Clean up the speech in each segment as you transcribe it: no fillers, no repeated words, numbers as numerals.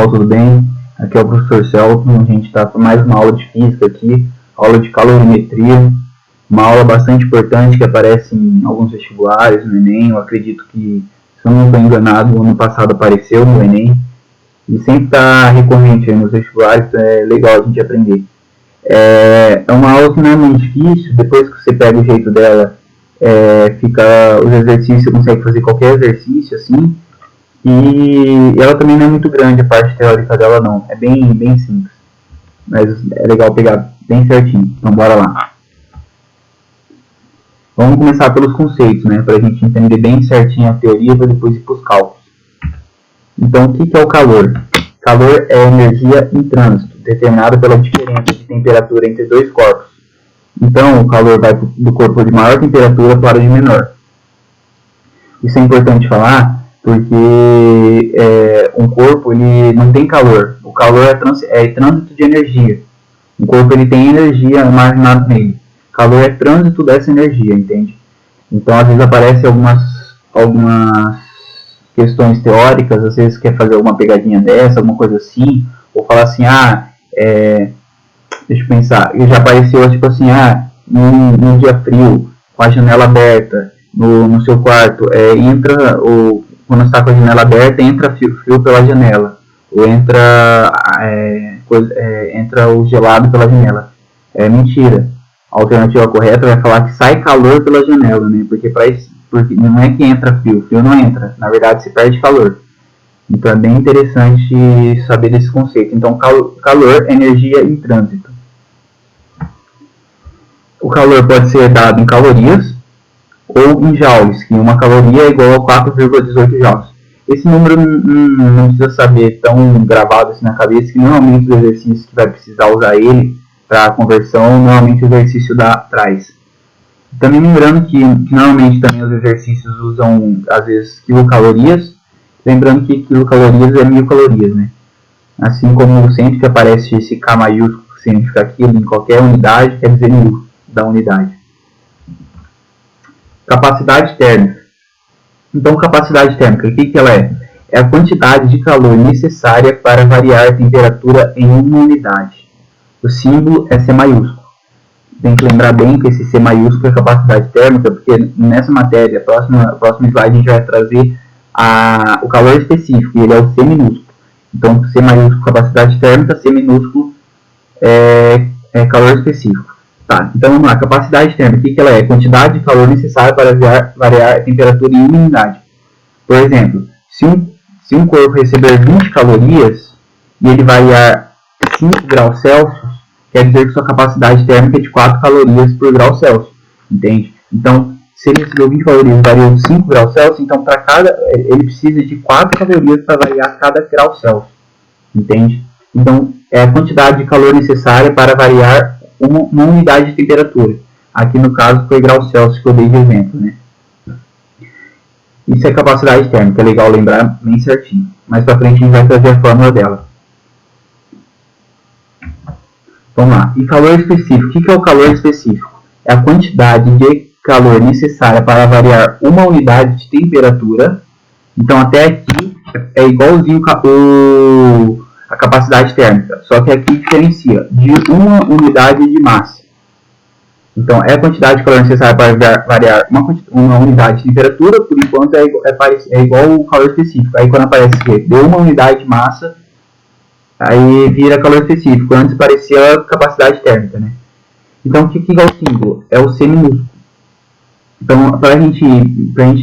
pessoal, tudo bem? Aqui é o professor Celton, a gente está com mais uma aula de física aqui, aula de calorimetria, uma aula bastante importante que aparece em alguns vestibulares, no Enem. Eu acredito que, se eu não estou enganado, o ano passado apareceu no Enem, e sempre está recorrente aí nos vestibulares, é legal a gente aprender. É uma aula que não é muito difícil, depois que você pega o jeito dela, fica os exercícios, você consegue fazer qualquer exercício, assim. E ela também não é muito grande, a parte teórica dela não, é bem simples, mas é legal pegar bem certinho. Então bora lá. Vamos começar pelos conceitos, né, para a gente entender bem certinho a teoria para depois ir para os cálculos. Então o que é o calor? Calor é energia em trânsito, determinada pela diferença de temperatura entre dois corpos. Então o calor vai do corpo de maior temperatura para o de menor. Isso é importante falar, porque um corpo ele não tem calor. O calor é trânsito de energia. O corpo ele tem energia armazenada nele. Calor é trânsito dessa energia, entende? Então, às vezes aparecem algumas questões teóricas, às vezes quer fazer alguma pegadinha dessa, alguma coisa assim, ou falar assim, deixa eu pensar, já apareceu tipo assim, num dia frio, com a janela aberta, no seu quarto, quando está com a janela aberta, entra frio pela janela, ou entra o gelado pela janela. É mentira. A alternativa correta vai falar que sai calor pela janela, né? Porque não é que entra frio não entra. Na verdade, se perde calor. Então é bem interessante saber desse conceito. Então, calor é energia em trânsito. O calor pode ser dado em calorias ou em joules, que uma caloria é igual a 4,18 joules. Esse número não precisa saber tão gravado assim na cabeça, que normalmente os exercícios que vai precisar usar ele para a conversão, normalmente o exercício traz. Também lembrando que normalmente também os exercícios usam, às vezes, quilocalorias, lembrando que quilocalorias é 1000 calorias, né? Assim como sempre que aparece esse K maiúsculo, que significa aquilo, em qualquer unidade, quer dizer 1000 da unidade. Capacidade térmica. Então, capacidade térmica, o que ela é? É a quantidade de calor necessária para variar a temperatura em uma unidade. O símbolo é C maiúsculo. Tem que lembrar bem que esse C maiúsculo é capacidade térmica, porque nessa matéria, próximo slide, a gente vai trazer o calor específico, e ele é o C minúsculo. Então, C maiúsculo, capacidade térmica, C minúsculo é calor específico. Tá, então vamos lá, capacidade térmica, o que ela é? Quantidade de calor necessária para variar a temperatura em uma unidade. Por exemplo, se um corpo receber 20 calorias e ele variar 5 graus Celsius, quer dizer que sua capacidade térmica é de 4 calorias por grau Celsius, entende? Então, se ele recebeu 20 calorias e variou 5 graus Celsius, então ele precisa de 4 calorias para variar cada grau Celsius, entende? Então, é a quantidade de calor necessária para variar uma unidade de temperatura. Aqui no caso foi grau Celsius que eu dei de exemplo, né? Isso é capacidade térmica, é legal lembrar bem certinho. Mais pra frente a gente vai trazer a fórmula dela. Vamos lá. E calor específico. O que é o calor específico? É a quantidade de calor necessária para variar uma unidade de temperatura. Então até aqui é igualzinho a capacidade térmica, só que aqui diferencia de uma unidade de massa. Então, é a quantidade de calor necessária para variar uma unidade de temperatura, por enquanto é igual o calor específico. Aí quando aparece de uma unidade de massa, aí vira calor específico. Antes parecia a capacidade térmica, né? Então, o que é o símbolo? É o C minúsculo. Então, para a gente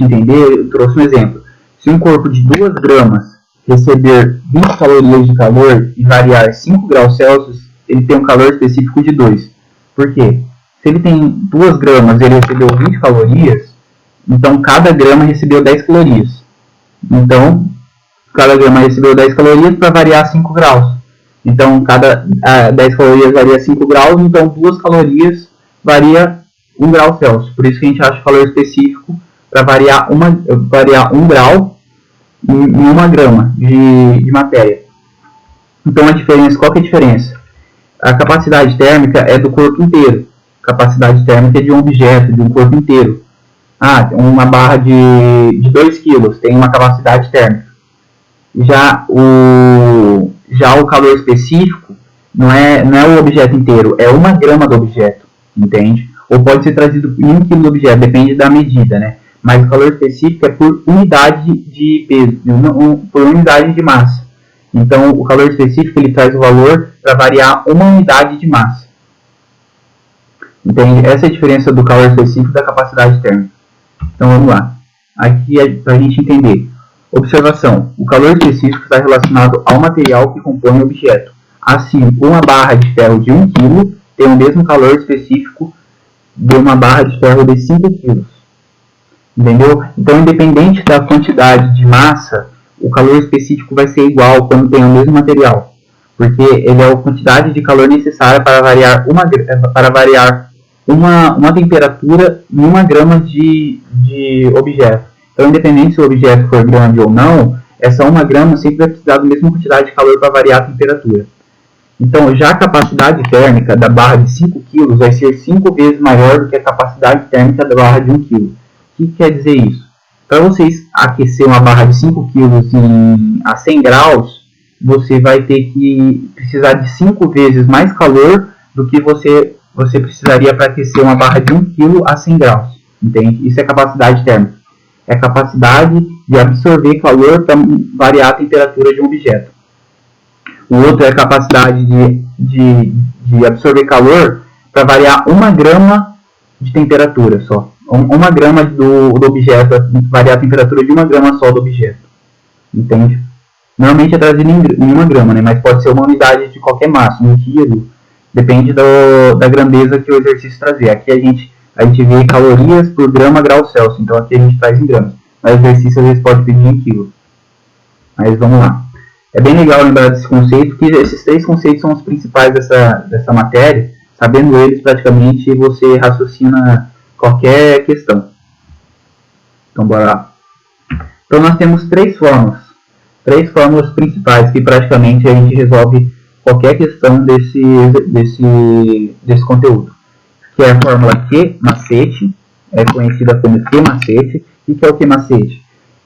entender, eu trouxe um exemplo. Se um corpo de 2 gramas receber 20 calorias de calor e variar 5 graus Celsius, ele tem um calor específico de 2. Por quê? Se ele tem 2 gramas e ele recebeu 20 calorias, então cada grama recebeu 10 calorias. Então, cada grama recebeu 10 calorias para variar 5 graus. Então, cada 10 calorias varia 5 graus, então 2 calorias varia 1 grau Celsius. Por isso que a gente acha calor específico para variar 1 grau em 1 grama de matéria. Então, qual que é a diferença? A capacidade térmica é do corpo inteiro. A capacidade térmica é de um objeto, de um corpo inteiro. Uma barra de 2 kg tem uma capacidade térmica. Já o calor específico não é o objeto inteiro, é 1 grama do objeto, entende? Ou pode ser trazido em 1 quilo do objeto, depende da medida, né? Mas o calor específico é por unidade de peso, por unidade de massa. Então, o calor específico ele traz o valor para variar 1 unidade de massa. Entende? Essa é a diferença do calor específico da capacidade térmica. Então, vamos lá. Aqui é para a gente entender. Observação. O calor específico está relacionado ao material que compõe o objeto. Assim, uma barra de ferro de 1 kg tem o mesmo calor específico de uma barra de ferro de 5 kg. Entendeu? Então, independente da quantidade de massa, o calor específico vai ser igual quando tem o mesmo material. Porque ele é a quantidade de calor necessária para variar uma temperatura em 1 grama de objeto. Então, independente se o objeto for grande ou não, essa 1 grama sempre vai precisar da mesma quantidade de calor para variar a temperatura. Então, já a capacidade térmica da barra de 5 kg vai ser 5 vezes maior do que a capacidade térmica da barra de 1 kg. O que quer dizer isso? Para vocês aquecer uma barra de 5 kg a 100 graus, você vai ter que precisar de 5 vezes mais calor do que você precisaria para aquecer uma barra de 1 kg a 100 graus. Entende? Isso é capacidade térmica. É a capacidade de absorver calor para variar a temperatura de um objeto. O outro é a capacidade de absorver calor para variar 1 grama de temperatura só. 1 grama do objeto, variar a temperatura de 1 grama só do objeto. Entende? Normalmente é trazido em 1 grama, né? Mas pode ser uma unidade de qualquer massa, 1 quilo. Depende da grandeza que o exercício trazer. Aqui a gente vê calorias por grama grau Celsius. Então aqui a gente traz em gramas. Mas o exercício às vezes pode pedir em quilo. Mas vamos lá. É bem legal lembrar desse conceito, que esses 3 conceitos são os principais dessa matéria. Sabendo eles, praticamente, você raciocina qualquer questão. Então, bora lá. Então, nós temos 3 fórmulas. 3 fórmulas principais que, praticamente, a gente resolve qualquer questão desse conteúdo. Que é a fórmula Q-macete, é conhecida como Q-macete. O que é o Q-macete?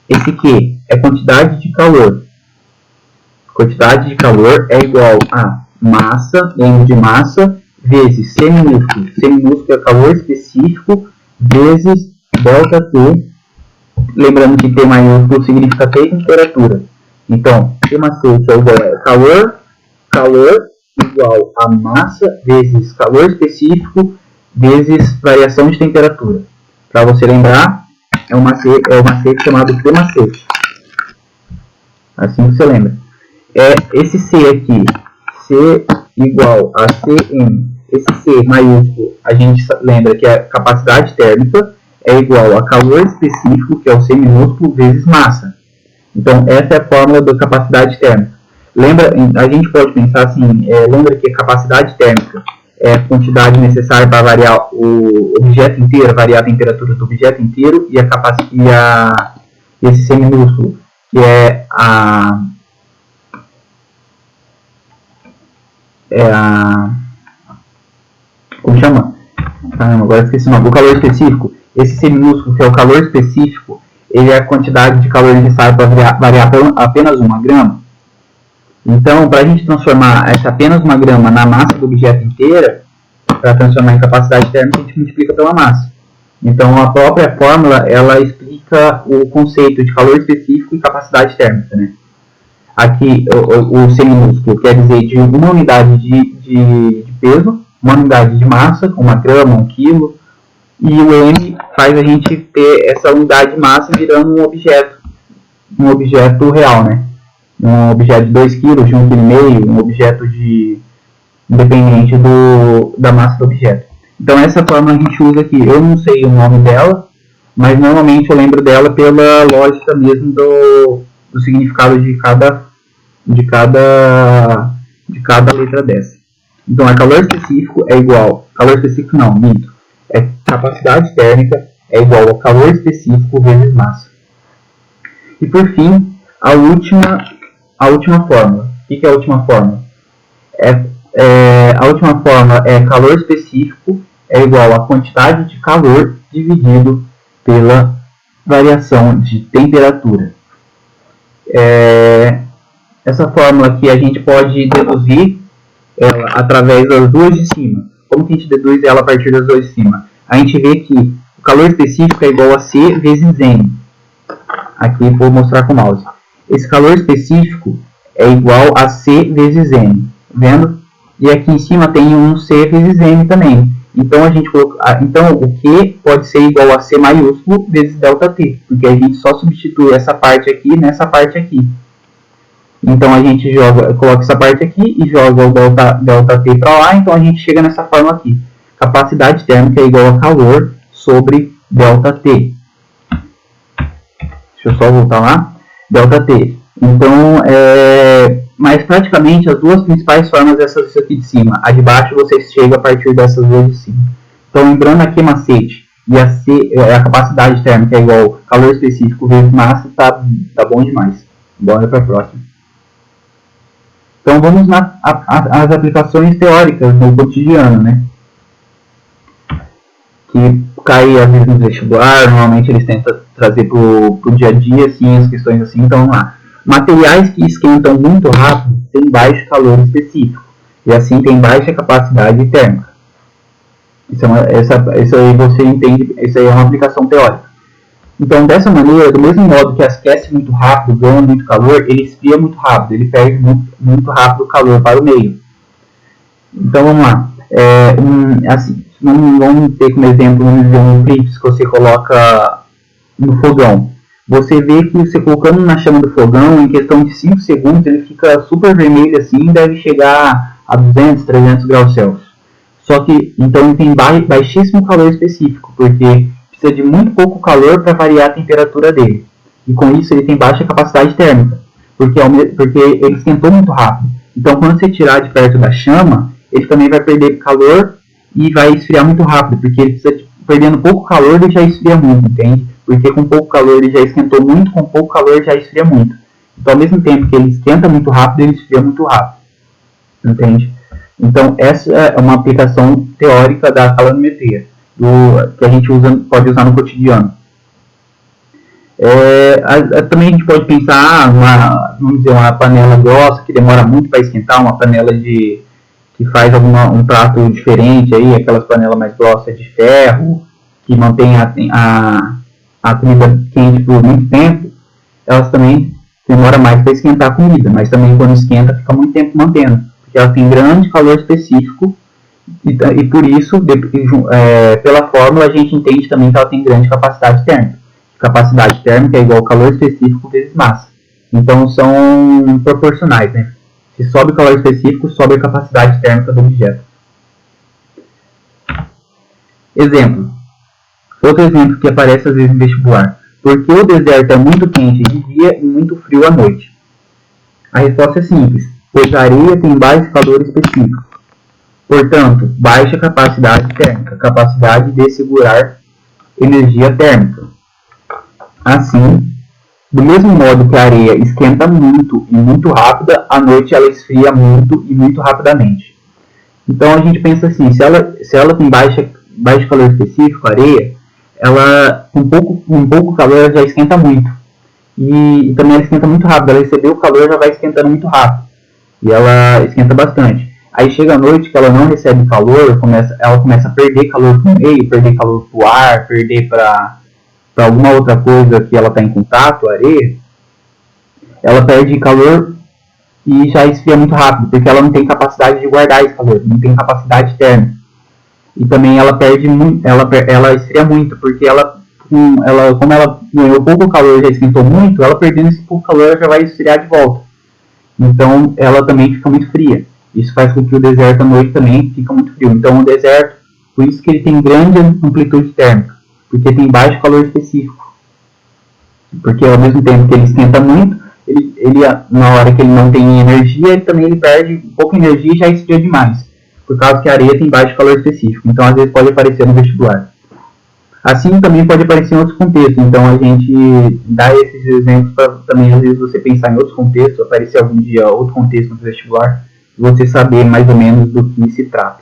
Esse Q é quantidade de calor. Quantidade de calor é igual a massa, M de massa, vezes C minúsculo. C minúsculo é calor específico, vezes ΔT. Lembrando que T maiúsculo significa temperatura. Então, Q macete é igual a calor igual a massa, vezes calor específico, vezes variação de temperatura. Para você lembrar, é um macete chamado Q macete. Assim você lembra. Esse C aqui, C igual a Cm, esse C maiúsculo, a gente lembra que a capacidade térmica é igual a calor específico, que é o C minúsculo, vezes massa. Então, essa é a fórmula da capacidade térmica. A gente pode pensar assim, lembra que a capacidade térmica é a quantidade necessária para variar o objeto inteiro, variar a temperatura do objeto inteiro, e esse C minúsculo, que é como chama? Caramba, agora esqueci o nome. O calor específico. Esse C minúsculo, que é o calor específico, ele é a quantidade de calor necessária para variar apenas 1 grama. Então, para a gente transformar essa apenas 1 grama na massa do objeto inteira, para transformar em capacidade térmica, a gente multiplica pela massa. Então, a própria fórmula, ela explica o conceito de calor específico e capacidade térmica, né? Aqui, o C minúsculo quer dizer de 1 unidade de peso, 1 unidade de massa, 1 grama, 1 quilo, e o M faz a gente ter essa unidade de massa virando um objeto real, né? Um objeto de 2 kg, de 1,5 kg, um objeto independente da massa do objeto. Então essa fórmula a gente usa aqui. Eu não sei o nome dela, mas normalmente eu lembro dela pela lógica mesmo do significado de cada letra dessa. Então, calor específico é igual... Calor específico não, minto. Capacidade térmica é igual a calor específico vezes massa. E por fim, a última fórmula. O que é a última fórmula? A última fórmula é calor específico é igual a quantidade de calor dividido pela variação de temperatura. Essa fórmula aqui a gente pode deduzir ela através das duas de cima. Como que a gente deduz ela a partir das duas de cima? A gente vê que o calor específico é igual a C vezes N. Aqui vou mostrar com o mouse. Esse calor específico é igual a C vezes N. Vendo? E aqui em cima tem um C vezes N também. Então, então o Q pode ser igual a C maiúsculo vezes ΔT. Porque a gente só substitui essa parte aqui nessa parte aqui. Então a gente coloca essa parte aqui e joga o ΔT para lá, então a gente chega nessa fórmula aqui. Capacidade térmica é igual a calor sobre ΔT. Deixa eu só voltar lá. ΔT. Então, mas praticamente as duas principais formas dessas aqui de cima. A de baixo você chega a partir dessas duas de cima. Então lembrando aqui macete. E a capacidade térmica é igual a calor específico vezes massa, tá bom demais. Bora para a próxima. Então vamos às aplicações teóricas no cotidiano, né? Que cai às vezes no vestibular, normalmente eles tentam trazer para o dia a dia, assim, as questões assim, então vamos lá. Materiais que esquentam muito rápido têm baixo calor específico, e assim tem baixa capacidade térmica. Isso aí você entende, isso aí é uma aplicação teórica. Então, dessa maneira, do mesmo modo que aquece muito rápido, ganha muito calor, ele esfria muito rápido, ele perde muito rápido o calor para o meio. Então, vamos lá. Assim, vamos ter como exemplo um clips que você coloca no fogão. Você vê que você colocando na chama do fogão, em questão de 5 segundos, ele fica super vermelho assim, deve chegar a 200, 300 graus Celsius. Só que, então, ele tem baixíssimo calor específico, porque precisa de muito pouco calor para variar a temperatura dele. E com isso ele tem baixa capacidade térmica, porque ele esquentou muito rápido. Então quando você tirar de perto da chama, ele também vai perder calor e vai esfriar muito rápido, porque ele precisa, perdendo pouco calor, ele já esfria muito, entende? Porque com pouco calor ele já esquentou muito, com pouco calor ele já esfria muito. Então ao mesmo tempo que ele esquenta muito rápido, ele esfria muito rápido, entende? Então essa é uma aplicação teórica da calorimetria, que a gente pode usar no cotidiano. Também a gente pode pensar vamos dizer, uma panela grossa que demora muito para esquentar, uma panela que faz um prato diferente, aí, aquelas panelas mais grossas de ferro, que mantém a comida quente por muito tempo, elas também demoram mais para esquentar a comida, mas também quando esquenta fica muito tempo mantendo, porque ela tem grande calor específico. E por isso, pela fórmula, a gente entende também que ela tem grande capacidade térmica. Capacidade térmica é igual ao calor específico vezes massa. Então, são proporcionais, né? Se sobe o calor específico, sobe a capacidade térmica do objeto. Exemplo. Outro exemplo que aparece às vezes no vestibular. Por que o deserto é muito quente de dia e muito frio à noite? A resposta é simples. Pois a areia tem baixo calor específico. Portanto, baixa capacidade térmica, capacidade de segurar energia térmica. Assim, do mesmo modo que a areia esquenta muito e muito rápida, à noite ela esfria muito e muito rapidamente. Então a gente pensa assim, se ela tem baixo calor específico, a areia, ela com pouco calor ela já esquenta muito. E também ela esquenta muito rápido, ela recebeu o calor já vai esquentando muito rápido. E ela esquenta bastante. Aí chega a noite que ela não recebe calor, ela começa a perder calor pro meio, perder calor pro ar, perder para alguma outra coisa que ela está em contato, a areia. Ela perde calor e já esfria muito rápido, porque ela não tem capacidade de guardar esse calor, não tem capacidade térmica. E também ela perde muito, ela esfria muito, porque como ela ganhou pouco calor e já esquentou muito, ela perdendo esse pouco calor já vai esfriar de volta. Então ela também fica muito fria. Isso faz com que o deserto à noite também fica muito frio. Então o deserto, por isso que ele tem grande amplitude térmica, porque tem baixo calor específico. Porque ao mesmo tempo que ele esquenta muito, ele na hora que ele não tem energia, ele perde pouca energia e já esfria demais. Por causa que a areia tem baixo calor específico. Então às vezes pode aparecer no vestibular. Assim também pode aparecer em outros contextos. Então a gente dá esses exemplos para também às vezes você pensar em outros contextos, aparecer algum dia outro contexto no vestibular, e você saber mais ou menos do que se trata.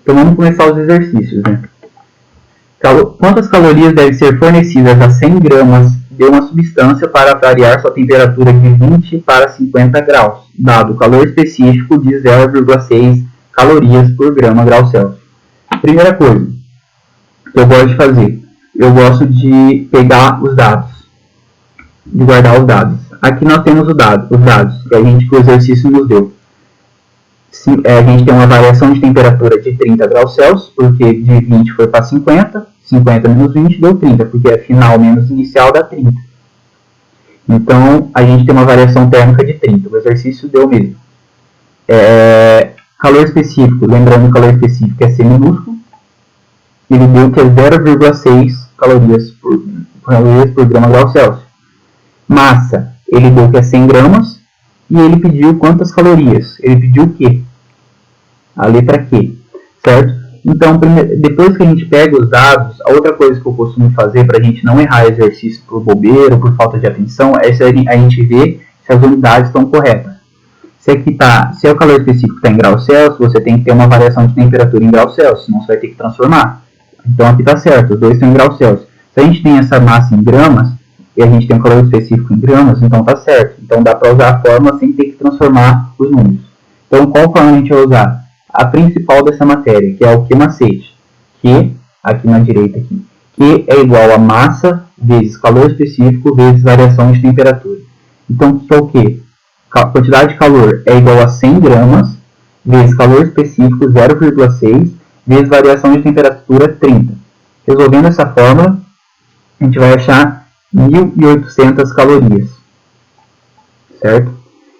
Então vamos começar os exercícios, né? Quantas calorias devem ser fornecidas a 100 gramas deu uma substância para variar sua temperatura de 20 para 50 graus, dado o calor específico de 0,6 calorias por grama grau Celsius. Primeira coisa que eu gosto de fazer, eu gosto de pegar os dados, de guardar os dados. Aqui nós temos os dados que o exercício nos deu. A gente tem uma variação de temperatura de 30 graus Celsius, porque de 20 foi para 50, 50 menos 20 deu 30, porque é final menos inicial dá 30. Então, a gente tem uma variação térmica de 30, o exercício deu mesmo. Calor específico, lembrando que o calor específico é C minúsculo, ele deu que é 0,6 calorias por grama grau Celsius. Massa, ele deu que é 100 gramas, e ele pediu quantas calorias? Ele pediu o quê? A letra Q, certo? Então, depois que a gente pega os dados, a outra coisa que eu costumo fazer para a gente não errar exercício por bobeira ou por falta de atenção é a gente ver se as unidades estão corretas. Se o calor específico está em graus Celsius, você tem que ter uma variação de temperatura em graus Celsius, senão você vai ter que transformar. Então aqui está certo, os dois estão em graus Celsius. Se a gente tem essa massa em gramas, e a gente tem um calor específico em gramas, então está certo. Então dá para usar a fórmula sem ter que transformar os números. Então qual fórmula a gente vai usar? A principal dessa matéria, que é o Q macete. Q, aqui na direita, aqui. Q é igual a massa vezes calor específico vezes variação de temperatura. Então o que é o Q? A quantidade de calor é igual a 100 gramas vezes calor específico 0,6 vezes variação de temperatura 30. Resolvendo essa fórmula, a gente vai achar 1.800 calorias, certo?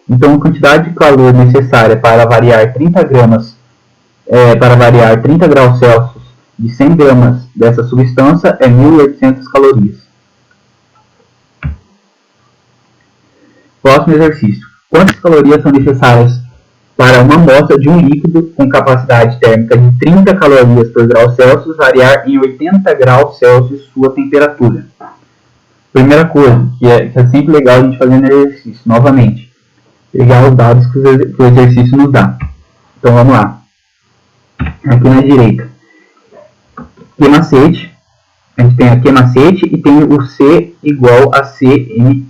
Então, a quantidade de calor necessária para variar 30 graus Celsius de 100 gramas dessa substância é 1.800 calorias. Próximo exercício. Quantas calorias são necessárias para uma amostra de um líquido com capacidade térmica de 30 calorias por grau Celsius variar em 80 graus Celsius sua temperatura? Primeira coisa, que é sempre legal a gente fazer no exercício, novamente, pegar os dados que o exercício nos dá. Então vamos lá. Aqui na direita, Q macete, a gente tem a Q macete e tem o C igual a Cm,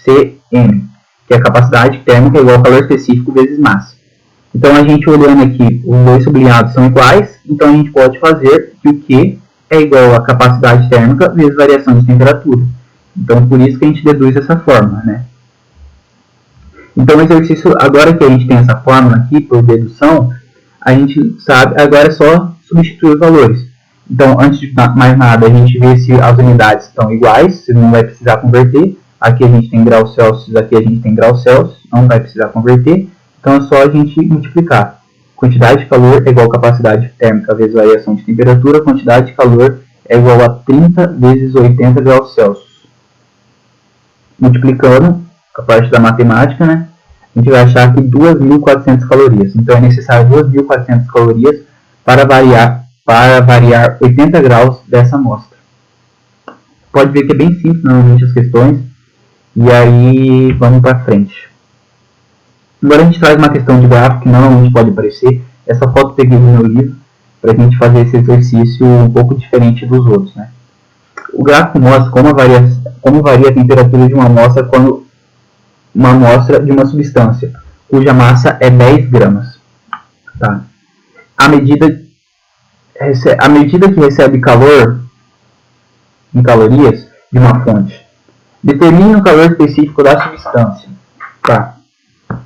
que é a capacidade térmica igual ao calor específico vezes massa. Então a gente olhando aqui, os dois sublinhados são iguais, então a gente pode fazer que o Q é igual a capacidade térmica vezes variação de temperatura. Então, por isso que a gente deduz dessa forma, né? Então, o exercício, agora que a gente tem essa fórmula aqui, por dedução, a gente sabe, agora é só substituir os valores. Então, antes de mais nada, a gente vê se as unidades estão iguais, se não vai precisar converter. Aqui a gente tem graus Celsius, aqui a gente tem graus Celsius, não vai precisar converter. Então, é só a gente multiplicar. Quantidade de calor é igual a capacidade térmica vezes variação de temperatura. Quantidade de calor é igual a 30 vezes 80 graus Celsius. Multiplicando a parte da matemática, né, a gente vai achar aqui 2.400 calorias. Então é necessário 2.400 calorias para variar 80 graus dessa amostra. Pode ver que é bem simples normalmente as questões. E aí vamos para frente. Agora a gente traz uma questão de gráfico que normalmente pode aparecer. Essa foto eu peguei no meu livro para a gente fazer esse exercício um pouco diferente dos outros, né? O gráfico mostra como varia a temperatura de uma amostra quando uma amostra de uma substância cuja massa é 10 gramas. Tá? À medida que recebe calor em calorias de uma fonte, determine o calor específico da substância. Tá?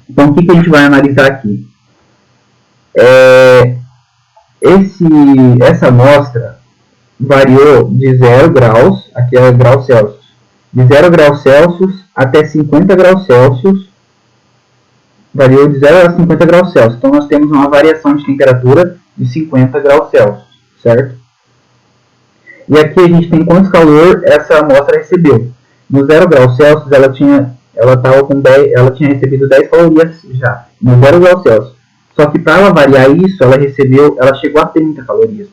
Então, o que a gente vai analisar aqui? Essa amostra variou de 0 graus, aqui é graus Celsius, de 0 graus Celsius até 50 graus Celsius, variou de 0 a 50 graus Celsius. Então, nós temos uma variação de temperatura de 50 graus Celsius, certo? E aqui a gente tem quanto calor essa amostra recebeu. No 0 graus Celsius, ela tinha recebido 10 calorias já, no 0 graus Celsius. Só que para ela variar isso, ela chegou a 30 calorias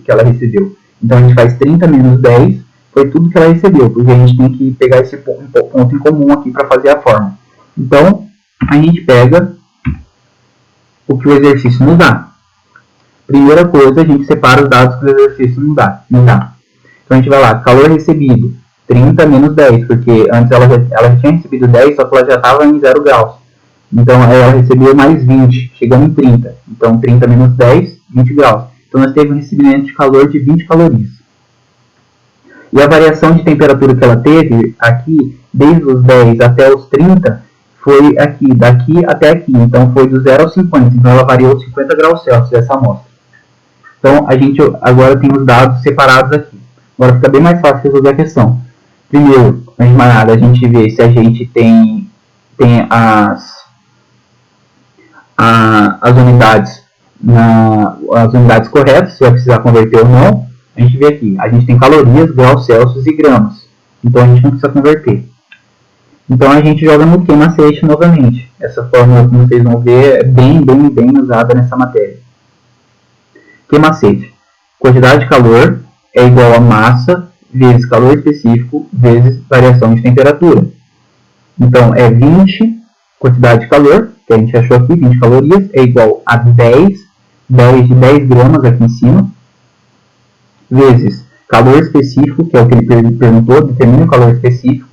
que ela recebeu. Então, a gente faz 30 menos 10, foi tudo que ela recebeu, porque a gente tem que pegar esse ponto em comum aqui para fazer a fórmula. Então, a gente pega o que o exercício nos dá. Primeira coisa, a gente separa os dados que o exercício nos dá. Então, a gente vai lá, calor recebido 30 menos 10, porque antes ela tinha recebido 10, só que ela já estava em 0 graus. Então ela recebeu mais 20, chegando em 30. Então 30 menos 10, 20 graus. Então nós temos um recebimento de calor de 20 calorias. E a variação de temperatura que ela teve aqui, desde os 10 até os 30, foi aqui, daqui até aqui. Então foi do 0 ao 50. Então ela variou 50 graus Celsius essa amostra. Então a gente agora tem os dados separados aqui. Agora fica bem mais fácil resolver a questão. Primeiro, antes de mais nada, a gente vê se a gente tem as unidades corretas, se vai precisar converter ou não. A gente vê aqui, a gente tem calorias, graus Celsius e gramas. Então a gente não precisa converter. Então a gente joga no que macete novamente. Essa fórmula, como vocês vão ver, é bem usada nessa matéria. Que macete? Quantidade de calor é igual a massa vezes calor específico vezes variação de temperatura. Então é 20, quantidade de calor, que a gente achou aqui, 20 calorias, é igual a 10 de 10 gramas aqui em cima, vezes calor específico, que é o que ele perguntou, determina o calor específico,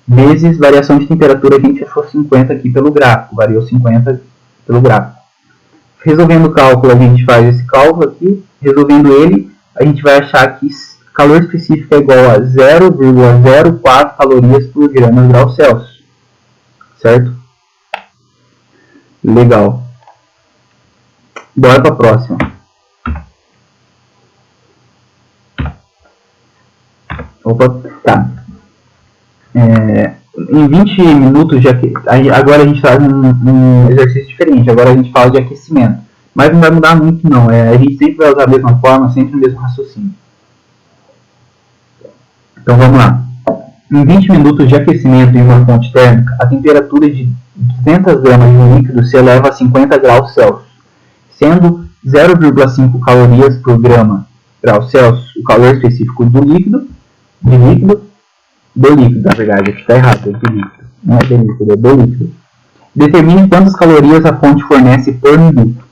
vezes variação de temperatura, que a gente achou 50 aqui pelo gráfico, variou 50 pelo gráfico. Resolvendo o cálculo, a gente faz esse cálculo aqui, resolvendo ele, a gente vai achar que calor específico é igual a 0,04 calorias por grama grau Celsius, certo? Legal. Bora para a próxima. Opa, tá. Em 20 minutos, agora a gente faz um exercício diferente. Agora a gente fala de aquecimento. Mas não vai mudar muito, não. A gente sempre vai usar a mesma forma, sempre o mesmo raciocínio. Então vamos lá. Em 20 minutos de aquecimento em uma fonte térmica, a temperatura de 200 gramas de líquido se eleva a 50 graus Celsius, sendo 0,5 calorias por grama grau Celsius o calor específico do líquido, na verdade, aqui está errado, é de líquido, não é de líquido, é do líquido. Determine quantas calorias a fonte fornece por minuto.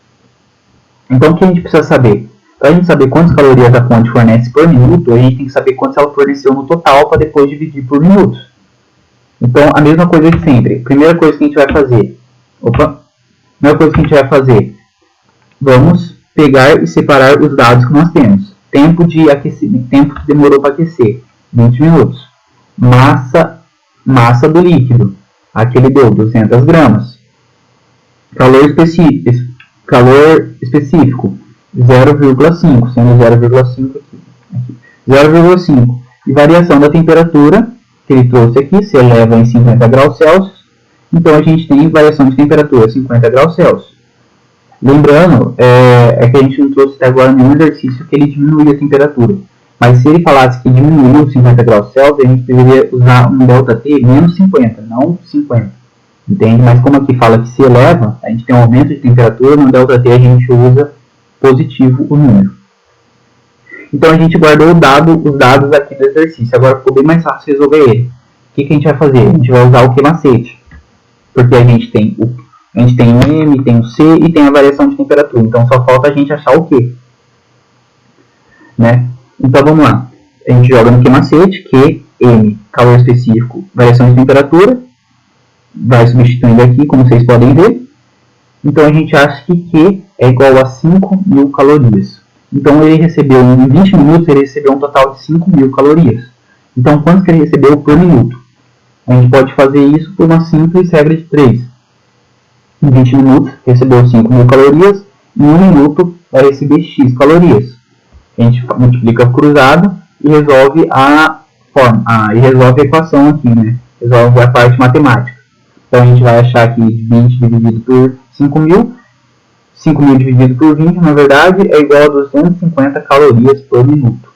Então o que a gente precisa saber? Para a gente saber quantas calorias a fonte fornece por minuto, a gente tem que saber quantas ela forneceu no total para depois dividir por minutos. Então, a mesma coisa de sempre. Primeira coisa que a gente vai fazer. Vamos pegar e separar os dados que nós temos. Tempo de aquecimento, tempo que demorou para aquecer, 20 minutos. Massa do líquido, aqui ele deu 200 gramas. Calor específico, 0,5, sendo 0,5 aqui. 0,5. E variação da temperatura, que ele trouxe aqui, se eleva em 50 graus Celsius. Então a gente tem variação de temperatura, 50 graus Celsius. Lembrando, que a gente não trouxe até agora nenhum exercício que ele diminui a temperatura. Mas se ele falasse que diminuiu 50 graus Celsius, a gente deveria usar um ΔT menos 50, não 50. Entende? Mas como aqui fala que se eleva, a gente tem um aumento de temperatura, no ΔT a gente usa positivo o número. Então a gente guardou os dados aqui do exercício. Agora ficou bem mais fácil resolver ele. O que a gente vai fazer? A gente vai usar o que macete? Porque a gente tem o M, tem o C e tem a variação de temperatura. Então só falta a gente achar o Q. Né? Então vamos lá. A gente joga no que macete, Q, M, calor específico, variação de temperatura. Vai substituindo aqui, como vocês podem ver. Então a gente acha que Q é igual a 5.000 calorias. Então ele recebeu, em 20 minutos, ele recebeu um total de 5.000 calorias. Então quanto que ele recebeu por minuto? A gente pode fazer isso por uma simples regra de 3. Em 20 minutos, recebeu 5.000 calorias. Em 1 minuto, vai receber X calorias. A gente multiplica cruzado e resolve a equação aqui, né? Resolve a parte matemática. Então a gente vai achar que 20 dividido por 5.000, 5.000 dividido por 20, na verdade, é igual a 250 calorias por minuto.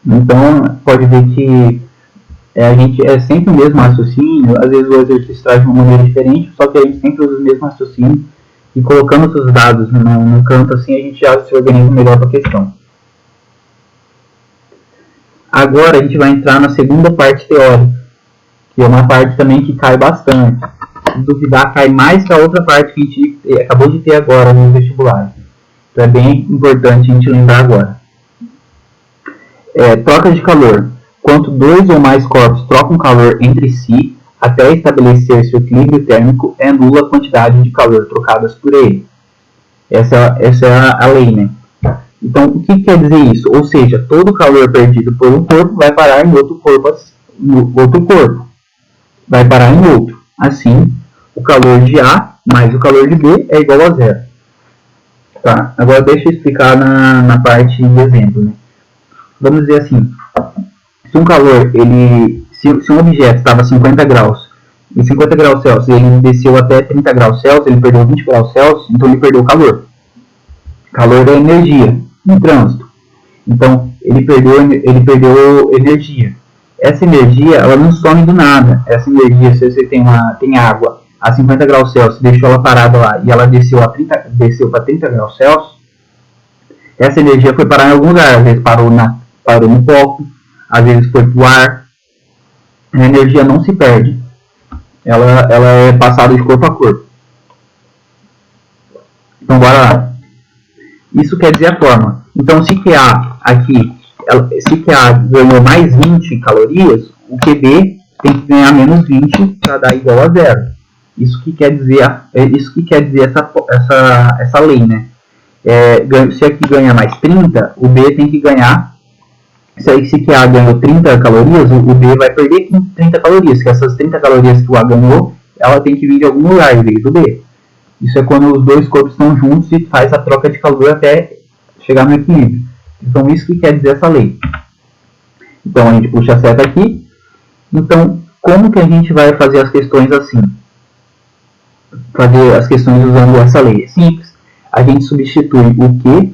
Então, pode ver que a gente é sempre o mesmo raciocínio, às vezes o exercício traz de uma maneira diferente, só que a gente sempre usa o mesmo raciocínio, e colocando os dados no canto assim, a gente já se organiza melhor para a questão. Agora a gente vai entrar na segunda parte teórica, que é uma parte também que cai bastante. Se duvidar, cai mais que a outra parte que a gente acabou de ter agora no vestibular. Então é bem importante a gente lembrar agora. Troca de calor. quanto dois ou mais corpos trocam calor entre si até estabelecer seu equilíbrio térmico, é nula a quantidade de calor trocadas por ele. Essa é a lei, né? Então, o que quer dizer isso? Ou seja, todo o calor perdido por um corpo vai parar em outro corpo. Vai parar em outro. Assim, o calor de A mais o calor de B é igual a zero. Tá? Agora deixa eu explicar na parte de exemplo, né? Vamos dizer assim, se um calor, se um objeto estava a 50 graus, em 50 graus Celsius, ele desceu até 30 graus Celsius, ele perdeu 20 graus Celsius, então ele perdeu calor. Calor é energia no trânsito. Então, ele perdeu energia. Essa energia, ela não some do nada. Essa energia, se você tem água a 50 graus Celsius, deixou ela parada lá e ela desceu para 30 graus Celsius, essa energia foi parar em algum lugar. Às vezes parou no copo, às vezes foi para o ar. A energia não se perde. Ela é passada de corpo a corpo. Então, bora lá. Isso quer dizer a fórmula. Então, se QA aqui, se QA ganhou mais 20 calorias, o QB tem que ganhar menos 20 para dar igual a zero. Isso que quer dizer essa lei, né? Se aqui ganha mais 30, o B tem que ganhar. Se QA ganhou 30 calorias, o B vai perder 30 calorias. Que essas 30 calorias que o A ganhou, ela tem que vir de algum lugar, em vez do B. Isso é quando os dois corpos estão juntos e faz a troca de calor até chegar no equilíbrio. Então, isso que quer dizer essa lei. Então, a gente puxa a seta aqui. Então, como que a gente vai fazer as questões assim? Fazer as questões usando essa lei? É simples. A gente substitui o Q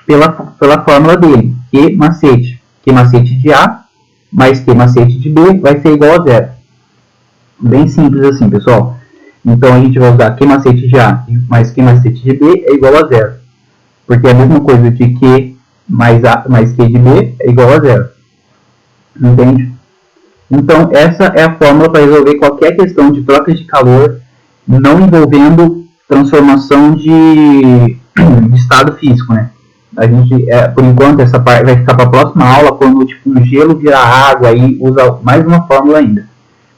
pela fórmula dele. Q macete. Q macete de A mais Q macete de B vai ser igual a zero. Bem simples assim, pessoal. Então, a gente vai usar Q macete de A mais Q macete de B é igual a zero. Porque é a mesma coisa de Q mais Q de B é igual a zero. Entende? Então, essa é a fórmula para resolver qualquer questão de troca de calor não envolvendo transformação de estado físico, né? A gente, por enquanto, essa parte vai ficar para a próxima aula, quando o gelo virar água, aí usa mais uma fórmula ainda.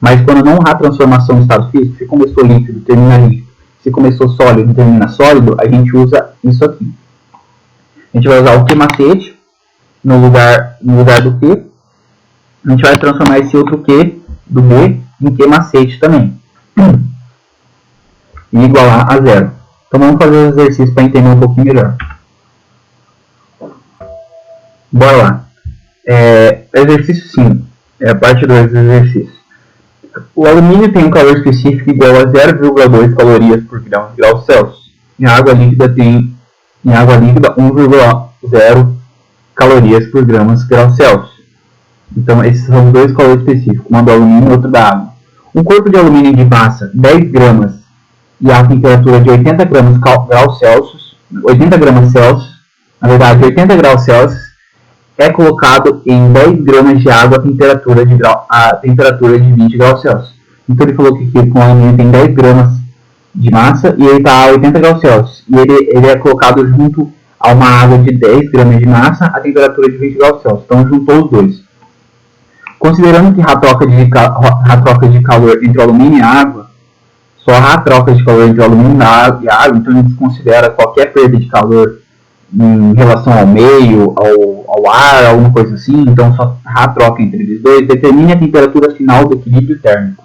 Mas quando não há transformação de estado físico, se começou líquido, termina líquido. Se começou sólido, termina sólido, a gente usa isso aqui. A gente vai usar o Q macete no lugar do Q. A gente vai transformar esse outro Q do B em Q macete também. E igualar a zero. Então vamos fazer o exercício para entender um pouquinho melhor. Bora lá. Exercício 5. É a parte 2 do exercício. O alumínio tem um calor específico igual a 0,2 calorias por grau Celsius. Em água líquida 1,0 calorias por grau Celsius. Então esses são os dois calores específicos, um do alumínio e outro da água. Um corpo de alumínio de massa 10 gramas e a temperatura de 80 gramas Celsius, na verdade 80 graus Celsius, é colocado em 10 gramas de água a temperatura de 20 graus Celsius. Então ele falou que aqui com o alumínio tem 10 gramas de massa e ele está a 80 graus Celsius. E ele é colocado junto a uma água de 10 gramas de massa a temperatura de 20 graus Celsius. Então juntou os dois. Considerando que há troca de calor entre o alumínio e a água, só há troca de calor entre o alumínio e a água, então a gente considera qualquer perda de calor em relação ao meio, ao ar, alguma coisa assim, então só há troca entre eles dois, determine a temperatura final do equilíbrio térmico.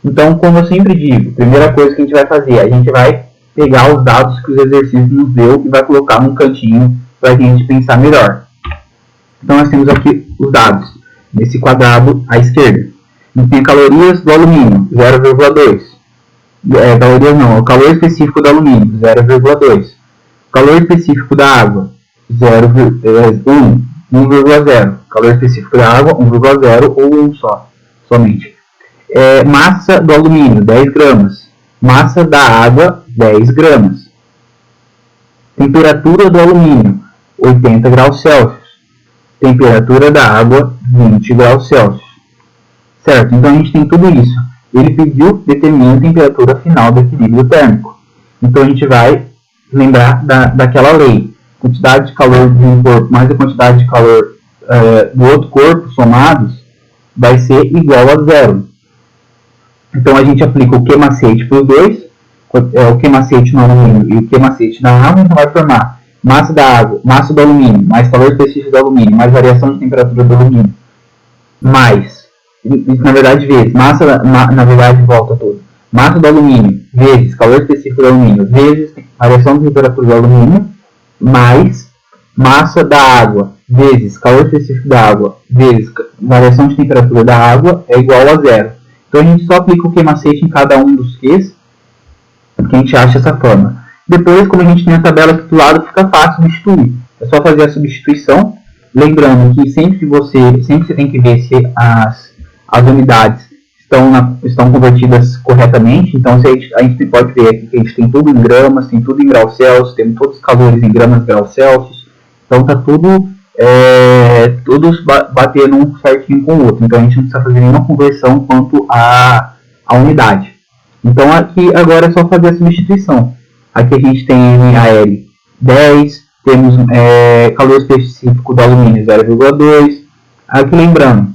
Então, como eu sempre digo, a primeira coisa que a gente vai fazer, a gente vai pegar os dados que os exercícios nos deu e vai colocar num cantinho para a gente pensar melhor. Então, nós temos aqui os dados, nesse quadrado à esquerda. A gente tem calorias do alumínio, 0,2. Calorias não, o calor específico do alumínio, 0,2. Calor específico da água, 1,0. Calor específico da água, 1,0 ou 1 somente. Massa do alumínio, 10 gramas. Massa da água, 10 gramas. Temperatura do alumínio, 80 graus Celsius. Temperatura da água, 20 graus Celsius. Certo? Então a gente tem tudo isso. Ele pediu, determina a temperatura final do equilíbrio térmico. Então a gente vai lembrar daquela lei. Quantidade de calor de um corpo mais a quantidade de calor do outro corpo somados vai ser igual a zero. Então a gente aplica o Q-macete para os dois, o Q-macete no alumínio e o Q-macete na água, então vai formar massa da água, massa do alumínio, mais calor específico do alumínio, mais variação de temperatura do alumínio, mais, na verdade, vezes, massa, na verdade, volta todo, massa do alumínio, vezes calor específico do alumínio, vezes variação de temperatura do alumínio, mais massa da água, vezes calor específico da água, vezes variação de temperatura da água, é igual a zero. Então a gente só aplica o Q-macete em cada um dos Qs, que a gente acha essa forma. Depois, como a gente tem a tabela aqui do lado, fica fácil substituir. É só fazer a substituição. Lembrando que sempre você tem que ver se as unidades estão convertidas corretamente. Então a gente pode ver aqui que a gente tem tudo em gramas, tem tudo em graus Celsius, temos todos os calores em gramas graus Celsius. Então está tudo todos batendo um certinho com o outro. Então a gente não precisa fazer nenhuma conversão quanto à unidade. Então aqui agora é só fazer a substituição. Aqui a gente tem MAL 10, temos calor específico do alumínio 0,2. Aqui lembrando,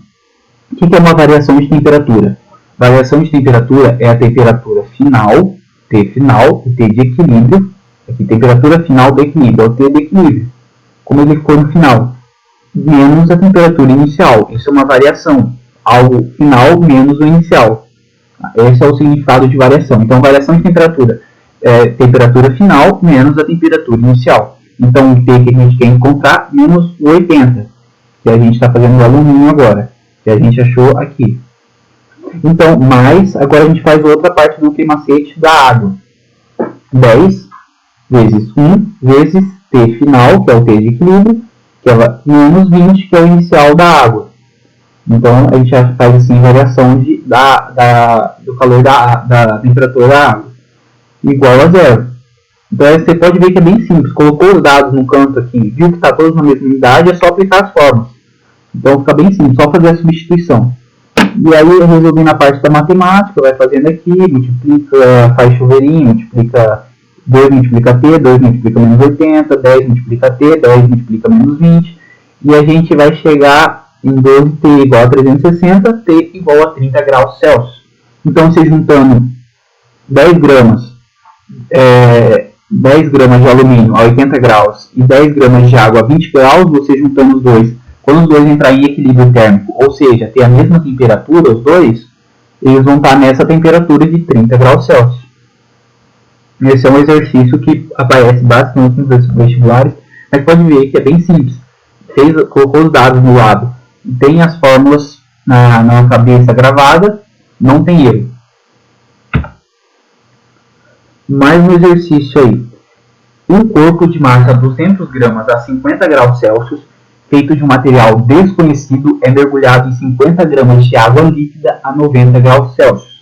o que é uma variação de temperatura? Variação de temperatura é a temperatura final, T final, e T de equilíbrio. Aqui, temperatura final do equilíbrio, é o T de equilíbrio, como ele ficou no final, menos a temperatura inicial. Isso é uma variação, algo final menos o inicial. Esse é o significado de variação. Então, variação de temperatura é temperatura final menos a temperatura inicial. Então, o T que a gente quer encontrar menos o 80, que a gente está fazendo o alumínio agora, que a gente achou aqui. Então, mais, agora a gente faz outra parte do Q-macete da água. 10 vezes 1 vezes T final, que é o T de equilíbrio, que é menos 20, que é o inicial da água. Então, a gente faz assim variação do calor da temperatura da água, igual a zero. Então, você pode ver que é bem simples. Colocou os dados no canto aqui, viu que está todos na mesma unidade, é só aplicar as formas. Então, fica bem simples, só fazer a substituição. E aí, eu resolvi na parte da matemática, vai fazendo aqui, multiplica, faz chuveirinho, multiplica 2 multiplica T, 2 multiplica menos 80, 10 multiplica T, 10 multiplica menos 20. E a gente vai chegar em 12T igual a 360, T igual a 30 graus Celsius. Então, você juntando 10 gramas de alumínio a 80 graus e 10 gramas de água a 20 graus, você juntando os dois, quando os dois entrarem em equilíbrio térmico, ou seja, ter a mesma temperatura, os dois, eles vão estar nessa temperatura de 30 graus Celsius. Esse é um exercício que aparece bastante nos vestibulares, mas pode ver que é bem simples. Colocou os dados no lado, tem as fórmulas na cabeça gravada, não tem erro. Mais um exercício aí. Um corpo de massa 200 gramas a 50 graus Celsius, feito de um material desconhecido, é mergulhado em 50 gramas de água líquida a 90 graus Celsius.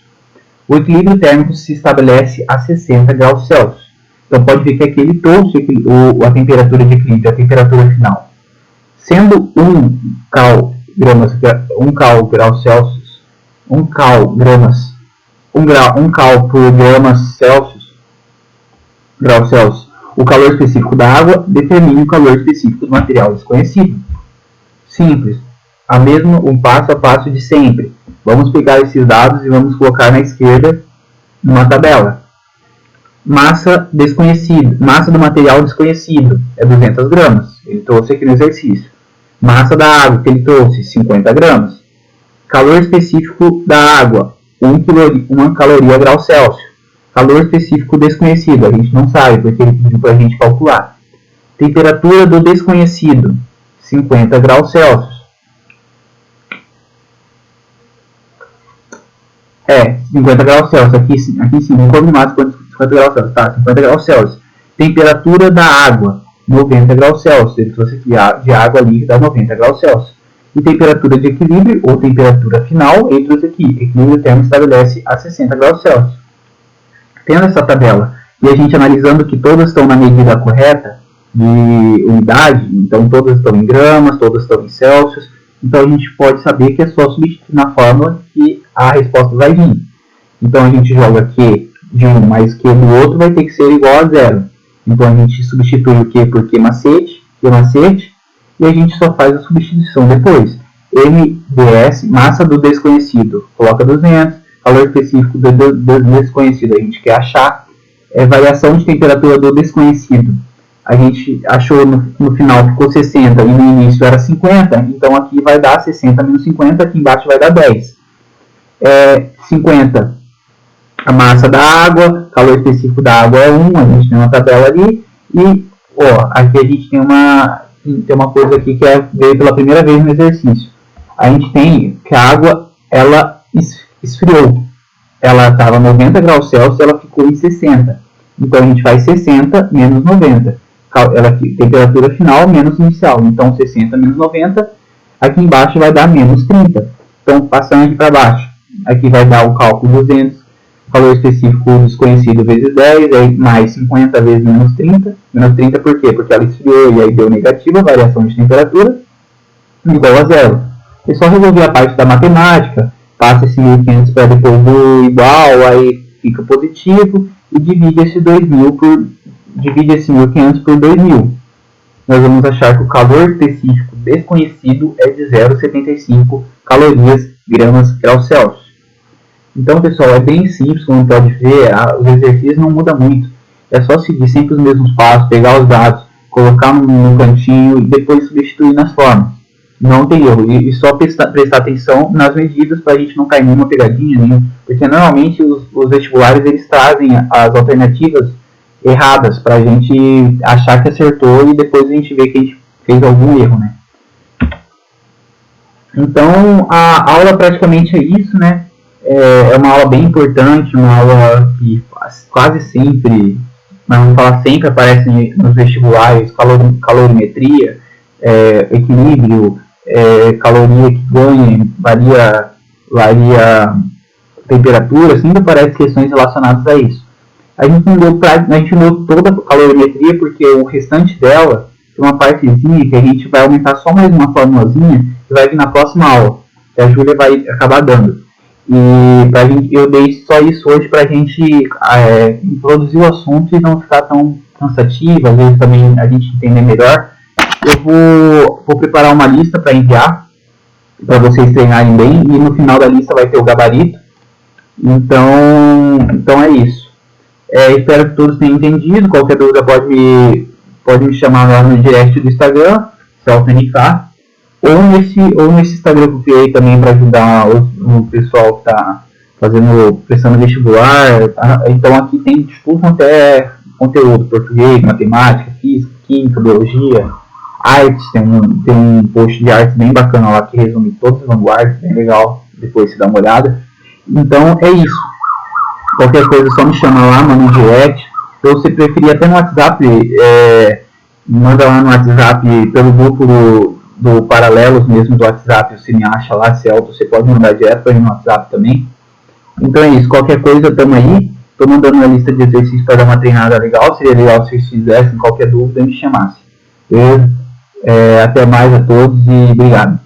O equilíbrio térmico se estabelece a 60 graus Celsius. Então pode ver que aqui ele trouxe a temperatura de equilíbrio, a temperatura final. Sendo 1 cal por gramas Celsius, o calor específico da água determina o calor específico do material desconhecido. Simples. Um passo a passo de sempre. Vamos pegar esses dados e vamos colocar na esquerda numa tabela. Massa desconhecida. Massa do material desconhecido é 200 gramas. Ele trouxe aqui no exercício. Massa da água que ele trouxe, 50 gramas. Calor específico da água, 1 caloria grau Celsius. Calor específico desconhecido, a gente não sabe porque ele pediu para a gente calcular. Temperatura do desconhecido, 50 graus Celsius. 50 graus Celsius, aqui em cima, um corpo de massa com 50 graus Celsius, tá? 50 graus Celsius. Temperatura da água, 90 graus Celsius, ele trouxe aqui de água líquida a 90 graus Celsius. E temperatura de equilíbrio, ou temperatura final, ele trouxe aqui, equilíbrio térmico estabelece a 60 graus Celsius. Tendo essa tabela, e a gente analisando que todas estão na medida correta de unidade, então todas estão em gramas, todas estão em Celsius, então a gente pode saber que é só substituir na fórmula que a resposta vai vir. Então a gente joga Q de um mais Q do outro vai ter que ser igual a zero. Então a gente substitui o Q por Q macete, e a gente só faz a substituição depois. MDS, massa do desconhecido, coloca 200, calor específico do desconhecido, a gente quer achar, variação de temperatura do desconhecido. A gente achou no final ficou 60 e no início era 50, então aqui vai dar 60 menos 50, aqui embaixo vai dar 10. 50, a massa da água, calor específico da água é 1, a gente tem uma tabela ali, e aqui a gente tem uma coisa aqui que veio pela primeira vez no exercício. A gente tem que a água, ela esfriou, ela estava 90 graus Celsius, ela ficou em 60, então a gente faz 60 menos 90, temperatura final menos inicial, então 60 menos 90, aqui embaixo vai dar menos 30, então passando aqui para baixo, aqui vai dar o cálculo 200, calor específico desconhecido vezes 10, aí mais 50 vezes menos 30. Menos 30 por quê? Porque ela esfriou e aí deu negativa, variação de temperatura, igual a zero. É só resolver a parte da matemática, passa esse 1.500 para depois do igual, aí fica positivo, e divide esse 1.500 por 2.000. Nós vamos achar que o calor específico desconhecido é de 0,75 calorias gramas graus Celsius. Então, pessoal, é bem simples, como pode ver, os exercícios não mudam muito. É só seguir sempre os mesmos passos, pegar os dados, colocar no cantinho e depois substituir nas formas. Não tem erro. E só prestar atenção nas medidas para a gente não cair em nenhuma pegadinha, porque normalmente os vestibulares eles trazem as alternativas erradas para a gente achar que acertou e depois a gente vê que a gente fez algum erro, né? Então, a aula praticamente é isso, né? É uma aula bem importante, uma aula que quase sempre, mas não falar sempre, aparece nos vestibulares, calorimetria, equilíbrio, caloria que ganha, varia temperatura, sempre aparecem questões relacionadas a isso. A gente não deu toda a calorimetria porque o restante dela tem uma partezinha que a gente vai aumentar só mais uma formulazinha que vai vir na próxima aula, que a Júlia vai acabar dando. E eu dei só isso hoje para a gente introduzir o assunto e não ficar tão cansativo, às vezes também a gente entender melhor. Eu vou preparar uma lista para enviar, para vocês treinarem bem, e no final da lista vai ter o gabarito. Então é isso. Espero que todos tenham entendido. Qualquer dúvida pode me chamar lá no direct do Instagram, CelsoNK. Ou nesse Instagram que eu criei também para ajudar o pessoal que está prestando vestibular. Então aqui tem tudo quanto é conteúdo: português, matemática, física, química, biologia, artes. Tem um post de artes bem bacana lá que resume todas as vanguardas, bem legal, depois você dá uma olhada. Então é isso. Qualquer coisa só me chama lá, manda um direct. Ou se preferir até no WhatsApp, manda lá no WhatsApp pelo grupo do Paralelos mesmo do WhatsApp, você me acha lá, você pode mandar direto para mim no WhatsApp também. Então é isso, qualquer coisa, tamo aí. Estou mandando uma lista de exercícios para dar uma treinada legal, seria legal se vocês fizessem, qualquer dúvida me chamasse. Até mais a todos e obrigado.